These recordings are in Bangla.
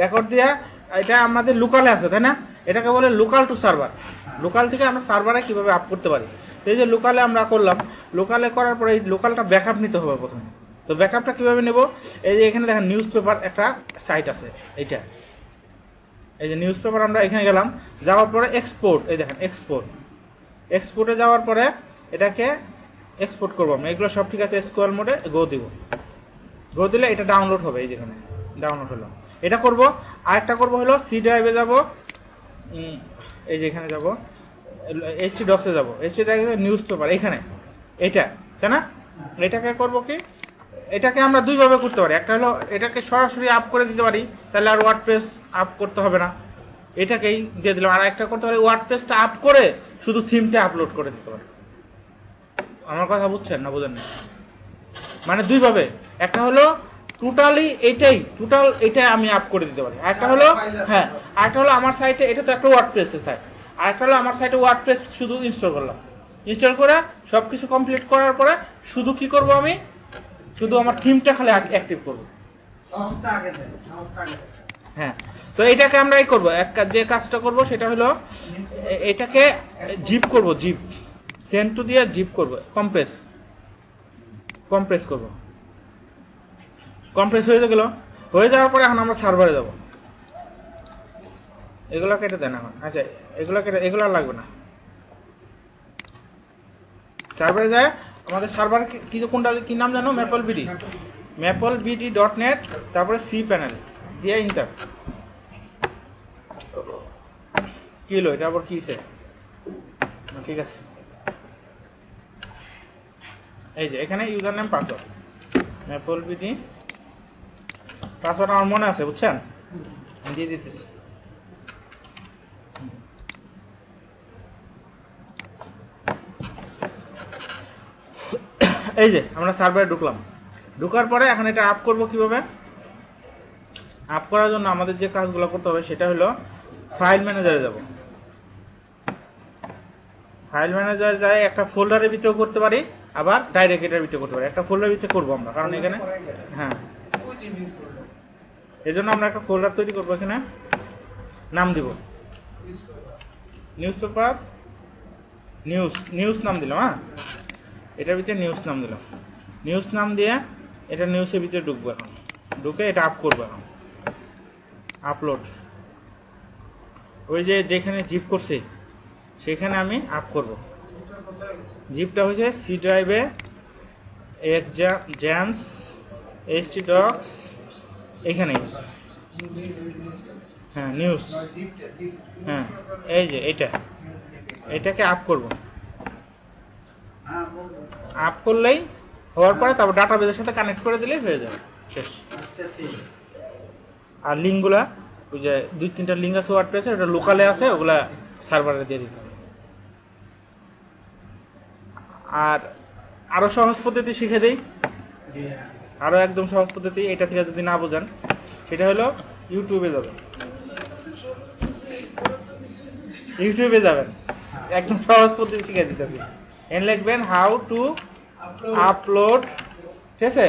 রেকর্ড দিয়ে এটা আমাদের লোকালে আছে, তাই না? এটাকে বলে লোকাল টু সার্ভার। লোকাল থেকে আমরা সার্ভারে কীভাবে আপ করতে পারি। তো এই যে লোকালে আমরা করলাম, লোকালে করার পরে এই লোকালটা ব্যাকআপ নিতে হবে প্রথমে। তো ব্যাকআপটা কীভাবে নেব? এই যে এখানে দেখেন নিউজ পেপার একটা সাইট আছে, এইটা এই যে নিউজ পেপার, আমরা এখানে গেলাম, যাওয়ার পরে এক্সপোর্ট, এই দেখেন এক্সপোর্টে যাওয়ার পরে এটাকে এক্সপোর্ট করবো আমরা। এগুলো সব ঠিক আছে, এসকিউএল মোডে গো দিব। গো দিলে এটা ডাউনলোড হবে, এই যেখানে ডাউনলোড হলো। এটা করব। আরেকটা করব হলো সি ড্রাইভে যাব, এই যে এখানে যাব, এইচটি ডক্সে যাব, এইচটি ড্রাইভে নিউজ পেপার এখানে, এটা, তাই না? এটাকে করব কি, এটাকে আমরা দুইভাবে করতে পারি। একটা হলো এটাকে সরাসরি আপ করে দিতে পারি, তাহলে আর ওয়ার্ডপ্রেস আপ করতে হবে না, এটাকেই দিয়ে দিলাম। আর একটা করতে পারি, ওয়ার্ডপ্রেসটা আপ করে শুধু থিমটা আপলোড করে দিতে পারি। আমার কথা বুঝছেন না বোঝেন না? মানে দুইভাবে, একটা হলো টোটালি এইটাই আমি আপ করে দিতে পারি। আরেকটা হলো হ্যাঁ, আরেকটা হলো আমার সাইটে, এটা তো একটা ওয়ার্ডপ্রেসের সাইট, আরেকটা হলো আমার সাইটে ওয়ার্ডপ্রেস শুধু ইনস্টল করলাম, ইনস্টল করে সব কিছু কমপ্লিট করার পরে শুধু কি করব, আমি শুধু আমার থিমটা খালি অ্যাক্টিভ করব। হ্যাঁ, তো এটাকে আমরা এই করবো, যে কাজটা করব সেটা হলো এটাকে জিপ করব, জিপ সেন্টু দিয়ে জিপ করব, কম্প্রেস করব। কম্প্রেস হয়ে গেল, হয়ে যাওয়ার পরে এখন আমরা সার্ভারে যাব। এগুলো কেটে দেন এখন, আচ্ছা এগুলো কেটে, এগুলো আর লাগবে না। সার্ভারে যায়, আমাদের সার্ভার কোনটা কি নাম জানো? ম্যাপল বিডি .net, তারপরে সি প্যানেল দিয়ে ইন্টার। কি হলো এটা আবার কিসে? ঠিক আছে, এই যে এখানে user name password, maple BD password আমার মনে আছে, বুঝছেন? দিয়ে দিতেছি। এই যে আমরা সার্ভারে ঢুকলাম, ঢুকার পরে এখন এটা আপ করব কিভাবে? আপ করার জন্য আমাদের যে কাজগুলো করতে হবে সেটা হলো ফাইল ম্যানেজারে যাব। ফাইল ম্যানেজার যায় একটা ফোল্ডারের ভিতরেও করতে পারি, আবার ডাইরেক্ট এটার ভিতরে করতে পারি। একটা ফোল্ডারের ভিতরে করবো আমরা, কারণ এখানে হ্যাঁ, এই জন্য আমরা একটা ফোল্ডার তৈরি করবো। এখানে নাম দিব নিউজ পেপার, নিউজ নাম দিলাম। হ্যাঁ, এটার ভিতরে নিউজ নাম দিলাম। নিউজ নাম দিয়ে এটা নিউজের ভিতরে ঢুকবো। এখন ঢুকে এটা আপ করবো। এখন আপলোড, ওই যে যেখানে জিপ করছি সেখানে আমি আপ করব। জিপটা হয়েছে সি ড্রাইভে জ্যামস এইচটি ডক্স, এখানে হ্যাঁ নিউজ, হ্যাঁ এই যে এটাকে আপ করব। আপ করলেই হওয়ার পরে তারপর ডাটাবেজের সাথে কানেক্ট করে দিলেই হয়ে যাবে, শেষ। আর লিঙ্কগুলা, ওই যে 2-3টা লিঙ্ক আছে ওয়ার্ডপ্রেসে, ওটা লোকালে আছে, ওগুলা সার্ভারে দিয়ে দিতে হবে। আর আরো সহজ পদ্ধতি শিখে দেই, আরো একদম সহজ পদ্ধতি, এটা থেকে যদি না বোঝেন সেটা হলো ইউটিউবে যাবেন, একদম সহজ পদ্ধতি শিখে দিতেছি। এখানে লিখবেন হাউ টু আপলোড, ঠিক আছে,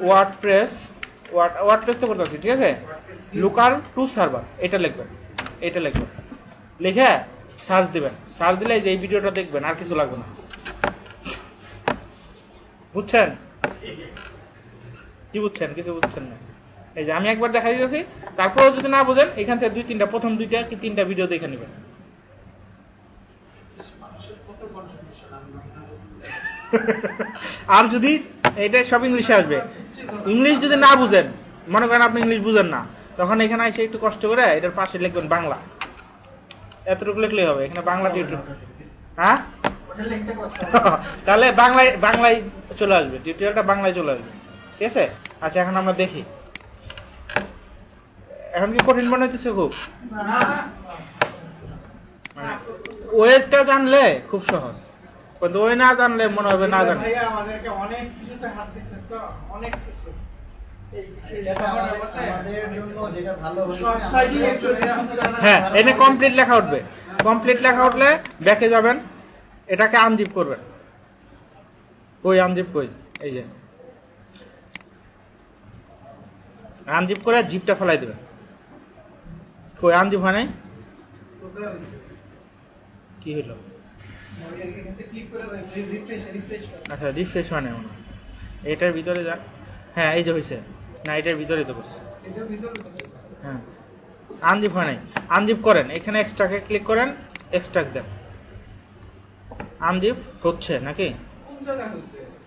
ওয়ার্ডপ্রেস তো করতেছি, ঠিক আছে, লোকাল টু সার্ভার, এটা লিখবেন লিখে সার্চ দিবেন। সার্চ দিলে যে এই ভিডিওটা দেখবেন, আর কিছু লাগবে না। বুঝছেন? কি বুঝছেন? কিছু বুঝছেন না? এই যে আমি একবার দেখা দিতেছি, তারপরেও যদি না বোঝেন এখান থেকে প্রথম 2টা কি 3টা ভিডিও দেখে নেবেন। আর যদি এটা সব ইংলিশে আসবে, ইংলিশ যদি না বুঝেন, মনে করেন আপনি ইংলিশ বুঝেন না, তখন এখানে এসে একটু কষ্ট করে এটার পাশে লিখবেন বাংলা, এতটুকু লিখলেই হবে। এখানে বাংলা টিউটোরিয়াল, হ্যাঁ তাহলে বাংলায় চলে আসবে, টিউটোরিয়ালটা বাংলায় চলে আসবে, ঠিক আছে। আচ্ছা এখন আমরা দেখি, এখন কি কঠিন মনে হচ্ছে? খুব ওয়েটা জানলে খুব সহজ, কিন্তু ওই না জানলে মনে হবে না জানলে। হ্যাঁ, এনে কমপ্লিট লেখা উঠবে, উঠলে ব্যাকে যাবেন, এটাকে আনজিপ করবেন। আনজিপ কই? এই যে আনজিপ করে জিপটা ফেলাই দেবেন। কই আনজিপ হয় নাই? কি হলো? আচ্ছা রিফ্রেশ হয় না মনে হয়। এটার ভিতরে যান। হ্যাঁ এই যে হয়েছে। না এটার ভিতরে তো করছে। হ্যাঁ আনজিপ হয় নাই। আনজিপ করেন, এখানে এক্সট্রাকে ক্লিক করেন, এক্সট্রাক্ট দেন। আনজিপ হচ্ছে নাকি?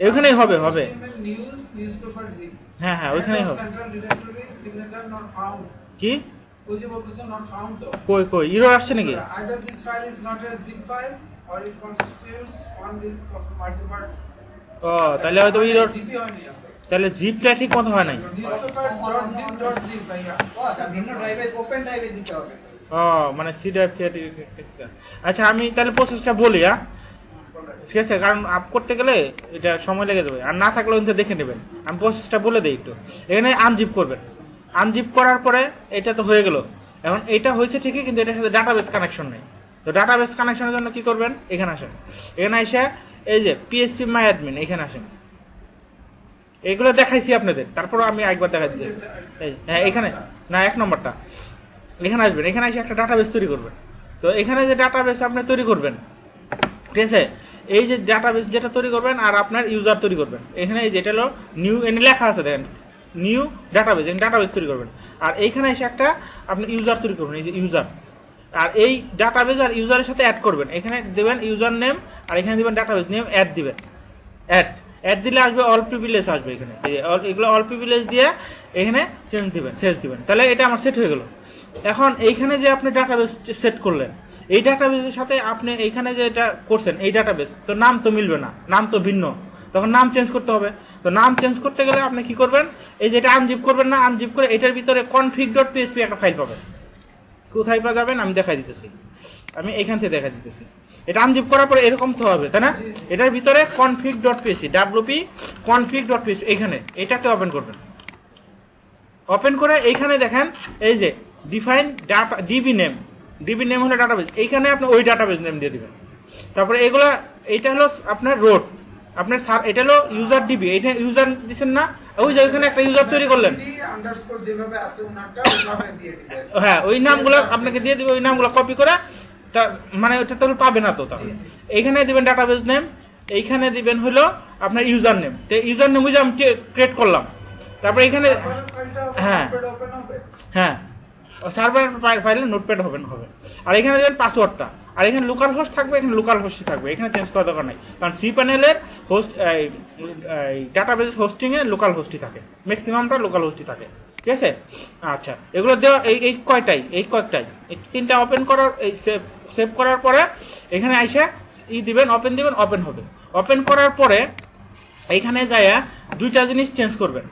ওইখানেই হবে হবে। হ্যাঁ হ্যাঁ ওইখানেই হবে। কি ওই যে বলতেছে নট ফাউন্ড তো কই কই এরর আসছে নাকি? either this file is not a zip file or it constitutes one disk of a multi-part ও তাহলে হয়তো এরর, zip হয়নি তাহলে জিপটা ঠিক মতো হয় নাই। newspaper.zip ভাইয়া আচ্ছা ভিন্ন ড্রাইভে ওপেন ড্রাইভে দিতে হবে। ও মানে সি ড্রাইভ থেকে। আচ্ছা আমি তাহলে প্রসেসটা বলি। হ্যাঁ ঠিক আছে, কারণ আপ করতে গেলে এটা সময় লেগে যাবে, আর না থাকলেও কিন্তু দেখে নেবেন। আমি প্রসেসটা বলে দিই একটু। এখানে আনজিপ করবেন, আনজিপ করার পরে এটা তো হয়ে গেল। এখন এটা হয়েছে ঠিকই, কিন্তু এটার সাথে ডাটাবেস কানেকশন নেই। তো ডাটাবেস কানেকশনের জন্য কি করবেন, এখানে আসেন। এখানে এসে এই যে পিএসপি মাই অ্যাডমিন এখানে আসেন। এগুলো দেখাইছি আপনাদের, তারপরও আমি একবার দেখা দিতেছি। হ্যাঁ এখানে না, 1 নম্বরটা এখানে আসবেন। এখানে এসে একটা ডাটাবেস তৈরি করবেন। তো এখানে যে ডাটাবেস আপনি তৈরি করবেন, ঠিক আছে, এই যে ডাটাবেস যেটা তৈরি করবেন আর আপনার ইউজার তৈরি করবেন। এখানে যেটা হলো নিউ এনে লেখা আছে দেখেন, নিউ ডাটাবেস, ডাটাবেস তৈরি করবেন। আর এইখানে এসে একটা আপনি ইউজার তৈরি করবেন, এই যে ইউজার। আর এই ডাটাবেস আর ইউজারের সাথে অ্যাড করবেন। এখানে দেবেন ইউজার নেম, আর এখানে দিবেন ডাটাবেস নেম, অ্যাড দিবেন। অ্যাড দিলে আসবে অল প্রিভিলেজ আসবে। এখানে এই এগুলো অল প্রিভিলেজ দিয়ে এখানে চেঞ্জ দিবেন, শেষ দিবেন। তাহলে এটা আমার সেট হয়ে গেল। এখন এইখানে যে আপনি ডাটাবেস সেট করলেন, এই ডাটাবেসের সাথে আপনি এইখানে যে এটা করছেন এই ডাটাবেস, তো নাম তো মিলবে না, নাম তো ভিন্ন, তখন নাম চেঞ্জ করতে হবে। তো নাম চেঞ্জ করতে গেলে আপনি কি করবেন, এই যে এটা আনজিপ করবেন না, আনজিপ করে এটার ভিতরে config.php একটা ফাইল পাবেন। কোথায় পাওয়া যাবেন আমি দেখাই দিতেছি, আমি এখান থেকে দেখা দিতেছি। এটা আনজিপ করার পরে এরকম তো হবে, তাই না? এটার ভিতরে config.php wp config.php এখানে এটাকে ওপেন করবেন। ওপেন করে এইখানে দেখেন এই যে define data DB name, DB name হলো ডাটাবেস, এইখানে আপনি ওই ডাটাবেস নেম দিয়ে দিবেন। তারপরে এগুলা, এইটা হলো আপনার রোড, আপনার এটা হলো ইউজার ডিবি, এইটা ইউজার দিবেন না, ওই যে ওইখানে একটা ইউজার তৈরি করলেন, আন্ডারস্কোর যেভাবে আছে ওনারটা ওইভাবে দিয়ে দিবেন। হ্যাঁ ওই নামগুলো আপনাকে দিয়ে দিবে, ওই নামগুলো কপি করে মানে ওটা তো পাবে না। তো তাহলে এইখানে দিবেন ডাটাবেস নেম, এইখানে দিবেন হলো আপনার ইউজার নেম। তো ইউজার নেম বুঝে আমি ক্রিয়েট করলাম। তারপরে এখানে হ্যাঁ হ্যাঁ সার্ভার ফাইলে নোটপ্যাড হবে। আর এখানে দেবেন পাসওয়ার্ডটা, আর এখানে লোকাল হোস্ট থাকবে, এখানে লোকাল হোস্টই থাকবে, এখানে চেঞ্জ করার দরকার নাই। কারণ সি প্যানেলের হোস্ট ডাটাবেস হোস্টিংয়ে লোকাল হোস্টই থাকে, ম্যাক্সিমামটা লোকাল হোস্টই থাকে, ঠিক আছে? আচ্ছা এগুলো দেওয়া এই কয়টাই, এই 3টা ওপেন করার, এই সেভ করার পরে এখানে আইসা দিবেন, ওপেন দিবেন, ওপেন হবে। ওপেন করার পরে এইখানে যাইয়া 2টা জিনিস চেঞ্জ করবেন।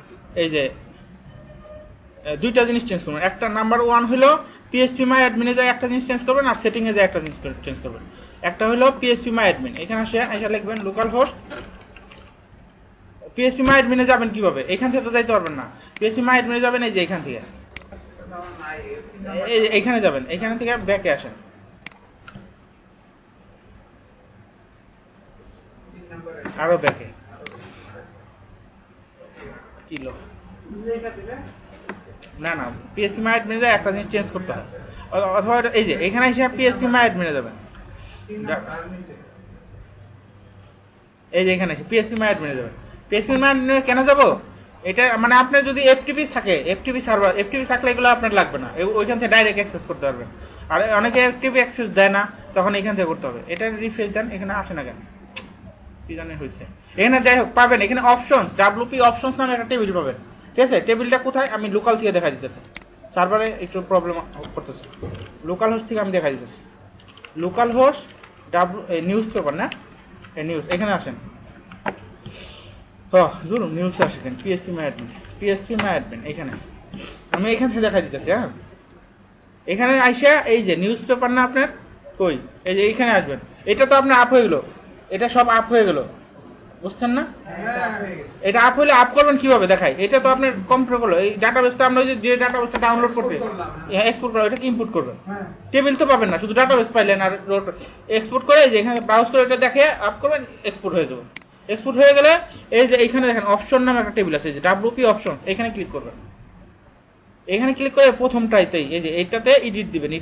এই যে 2টা জিনিস চেঞ্জ করবেন। একটা নাম্বার 1 হলো পিএসপি মাই অ্যাডমিনে যায় একটা জিনিস চেঞ্জ করবেন, আর সেটিংয়ে যায় একটা জিনিস চেঞ্জ করবেন। একটা হলো পিএসপি মাই অ্যাডমিন, এখানে এসে লিখবেন লোকাল হোস্ট। পিএসপি মাই অ্যাডমিনে যাবেন কিভাবে, এখান থেকে তো যাইতে পারবেন না। পিএসপি মাই অ্যাডমিনে যাবেন এই যে এখান থেকে, এইখানে যাবেন, এখান থেকে ব্যাকে আসেন। আরো ব্যাকে কিলো না না, পিএসপি মাই অ্যাডমিনে যায় একটা জিনিস চেঞ্জ করতে হয়। অথবা এই যে এখানে এসে পিএসপি মাই অ্যাডমিনে যাবেন, এই যে এখানে এসে পিএসপি মাই অ্যাডমিনে যাবেন। পিএসপি মাই অ্যাডমিনে কেন যাব, এটা মানে আপনার যদি এফটিপি থাকে, এফটিপি সার্ভার, এফটিপি থাকলে এগুলো আপনার লাগবে না, ওইখান থেকে ডাইরেক্ট অ্যাক্সেস করতে পারবেন। আর অনেকে এফটিপি অ্যাক্সেস দেয় না, তখন এখান থেকে করতে হবে। এটা রিফ্রেশ দেন, এখানে আসে না কেন কি জানে হয়েছে। এখানে যাই হোক পাবেন, এখানে অপশনস ডাব্লিউপি অপশনস নামে একটা টেবিল পাবেন, ঠিক আছে? টেবিলটা কোথায় আমি লোকাল থেকে দেখা দিতেছি, সার্ভারে একটু প্রবলেম করতেছে। লোকাল হোস্ট থেকে আমি দেখা দিতেছি, লোকাল হোস্ট নিউজ পেপার না, নিউজ এখানে আসেন। ধরুন নিউজ আসেন, পিএসপি মাই অ্যাডমিন, পিএসপি মাই অ্যাডমিন এখানে আমি এখান থেকে দেখা দিতেছি। হ্যাঁ এখানে আইসা এই যে নিউজ পেপার না আপনার, কই এই যে এইখানে আসবেন। এটা তো আপনার আপ হয়ে গেল, এটা সব আপ হয়ে গেল, বুঝছেন না? এটা আপ হলে আপ করবেন কিভাবে দেখাই। এটা তো আপনার কম্পিউটার করলো, এই ডাটাবেসটা আমরা যে ডাটাবেসটা ডাউনলোড করতে এক্সপোর্ট করা, এটাকে ইম্পোর্ট করবেন। টেবিল তো পাবেন না, শুধু ডাটাবেস পাইলেন, আর এক্সপোর্ট করে যে এখানে ব্রাউজ করে এটা দেখে আপ করবেন, এক্সপোর্ট হয়ে যাবে। এক্সপোর্ট হয়ে গেলে এই যে এইখানে দেখেন অপশন নামে একটা টেবিল আছে, যে ডাব্লিউপি অপশন, এখানে ক্লিক করবেন। এখানে ক্লিক করে প্রথমটাইতেই এই যে এইটাতে এডিট দিবেন,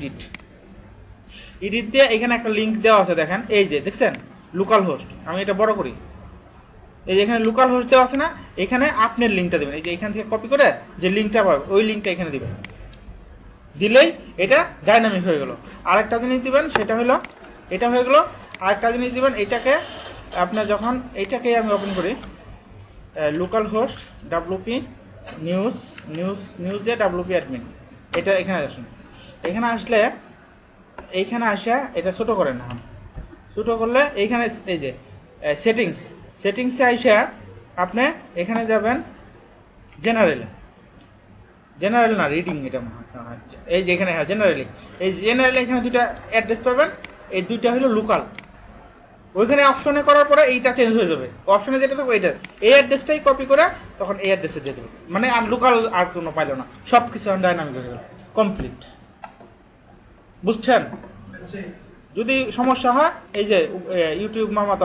এডিট দিয়ে এখানে একটা লিংক দেওয়া আছে দেখেন, এই যে দেখছেন লোকাল হোস্ট। আমি এটা বড় করি, এই যে এখানে লোকাল হোস্ট দেওয়া আছে না, এখানে আপনার লিঙ্কটা দেবেন। এই যে এখান থেকে কপি করে যে লিঙ্কটা পাবেন ওই লিঙ্কটা এখানে দিবেন, দিলেই এটা ডাইনামিক হয়ে গেল। আরেকটা জিনিস দিবেন, সেটা হলো এটা হয়ে গেল। আরেকটা জিনিস দিবেন, এটাকে আপনার যখন এইটাকে আমি ওপেন করি, লোকাল হোস্ট ডাব্লুপি নিউজ দিয়ে ডাব্লুপি অ্যাডমিন, এটা এখানে আসুন। এখানে আসলে এইখানে আসা এটা ছোট করেন না, ছোট করলে এইখানে এই যে সেটিংসে আইসা আপনি এখানে যাবেন জেনারেল না রিডিং, এটা এই যে এখানে জেনারেলি, এই জেনারেলি এখানে দুইটা অ্যাড্রেস পাবেন, এই দুইটা হলো লোকাল। ওইখানে অপশনে করার পরে এইটা চেঞ্জ হয়ে যাবে, অপশনে যেটা থাকবে এইটা, এই অ্যাড্রেসটাই কপি করে তখন এই অ্যাড্রেসে দিয়ে দেবে, মানে আর লোকাল আর কোনো পাইলো না, সব কিছু ডাইনামিক হয়ে গেল, কমপ্লিট। বুঝছেন? জি। যদি সমস্যা হয় এই যে ইউটিউব মামা